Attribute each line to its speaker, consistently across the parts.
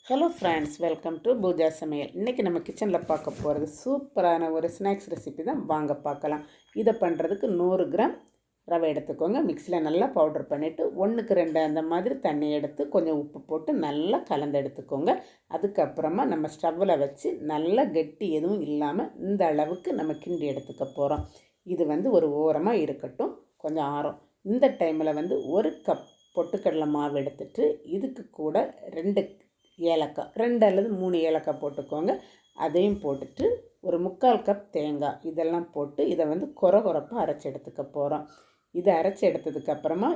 Speaker 1: Hello friends, welcome to Pooja சமையல். இன்றைக்கி நம்ம கிச்சனில் பார்க்க போகிறது சூப்பரான ஒரு ஸ்நாக்ஸ் ரெசிபி தான். வாங்க பார்க்கலாம். இதை பண்ணுறதுக்கு 100 கிராம் ரவை எடுத்துக்கோங்க. மிக்சியில் நல்லா பவுடர் பண்ணிவிட்டு 1க்கு 2 அந்த மாதிரி தண்ணி எடுத்து கொஞ்சம் உப்பு போட்டு நல்லா கலந்து எடுத்துக்கோங்க. அதுக்கப்புறமா நம்ம ஸ்டவ்வில் வச்சு நல்லா கெட்டி எதுவும் இல்லாமல் இந்த அளவுக்கு நம்ம கிண்டி எடுத்துக்க போகிறோம். இது ஒரு ஓரமாக இருக்கட்டும், கொஞ்சம் ஆறும். இந்த டைமில் ஒரு கப் பொட்டுக்கடலை மாவு எடுத்துட்டு இதுக்கு கூட 2 ஏலக்காய், 2 அல்லது 3 ஏலக்காய் போட்டுக்கோங்க. அதையும் போட்டுட்டு ஒரு 3/4 கப் தேங்காய் இதெல்லாம் போட்டு இதை கொரகொரப்பாக அரைச்சி எடுத்துக்க போகிறோம். இதை அரைச்சி எடுத்ததுக்கப்புறமா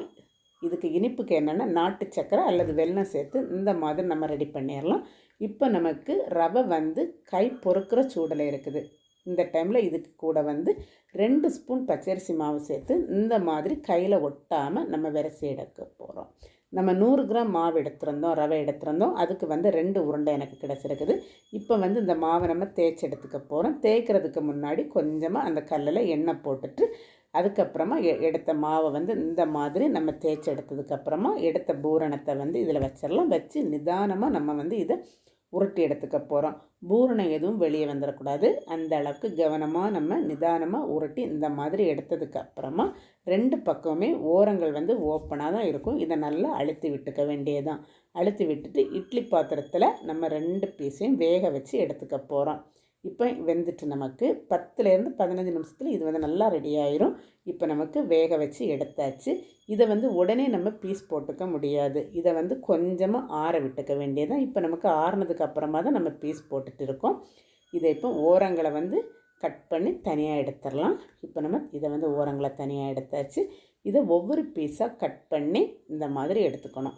Speaker 1: இதுக்கு இனிப்புக்கு என்னென்னா நாட்டு சக்கரை அல்லது வெல்லம் சேர்த்து இந்த மாதிரி நம்ம ரெடி பண்ணிடலாம். இப்போ நமக்கு ரவை கை பொறுக்கிற சூடில் இருக்குது. இந்த டைமில் இதுக்கு கூட 2 ஸ்பூன் பச்சரிசி மாவு சேர்த்து இந்த மாதிரி கையில் ஒட்டாமல் நம்ம விரசி எடுக்க போகிறோம். நம்ம 100 கிராம் மாவு எடுத்துருந்தோம், ரவை எடுத்துருந்தோம். அதுக்கு 2 உருண்டை எனக்கு கிடச்சிருக்குது. இப்போ இந்த மாவை நம்ம தேய்ச்சி எடுத்துக்க போகிறோம். தேய்க்கிறதுக்கு முன்னாடி கொஞ்சமாக அந்த கல்லில் எண்ணெய் போட்டுட்டு அதுக்கப்புறமா எடுத்த மாவை இந்த மாதிரி நம்ம தேய்ச்சி எடுத்ததுக்கப்புறமா எடுத்த பூரணத்தை இதில் வச்சிடலாம். வச்சு நிதானமாக நம்ம இதை உருட்டி எடுத்துக்க போகிறோம். பூரணம் எதுவும் வெளியே வந்துடக்கூடாது. அந்த அளவுக்கு கவனமாக நம்ம நிதானமாக உருட்டி இந்த மாதிரி எடுத்ததுக்கப்புறமா 2 பக்கமுமே ஓரங்கள் ஓப்பனாக தான் இருக்கும். இதை நல்லா அழுத்தி விட்டுக்க வேண்டியதுதான். அழுத்தி விட்டுட்டு இட்லி பாத்திரத்தில் நம்ம 2 பீஸையும் வேக வச்சு எடுத்துக்க போகிறோம். இப்போ வெந்துட்டு நமக்கு 10லேருந்து 15 நிமிஷத்தில் இது நல்லா ரெடி ஆயிரும். இப்போ நமக்கு வேக வச்சு எடுத்தாச்சு. இதை உடனே நம்ம பீஸ் போட்டுக்க முடியாது. இதை கொஞ்சமாக ஆற விட்டுக்க வேண்டியதான். இப்போ நமக்கு ஆறுனதுக்கு அப்புறமா தான் நம்ம பீஸ் போட்டுட்டு இருக்கோம். இதை இப்போ ஓரங்களை கட் பண்ணி தனியாக எடுத்துடலாம். இப்போ நம்ம இதை ஓரங்களை தனியாக எடுத்தாச்சு. இதை ஒவ்வொரு பீஸாக கட் பண்ணி இந்த மாதிரி எடுத்துக்கணும்.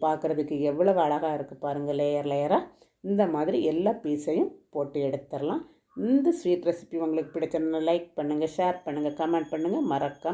Speaker 1: பார்க்குறதுக்கு எவ்வளவு அழகாக இருக்குது பாருங்கள், லேயர் லேயராக. இந்த மாதிரி எல்லா பீஸையும் போட்டு எடுத்துடலாம். இந்த ஸ்வீட் ரெசிபி உங்களுக்கு பிடிச்சதுன்னா லைக் பண்ணுங்கள், ஷேர் பண்ணுங்கள், கமெண்ட் பண்ணுங்கள். மறக்காம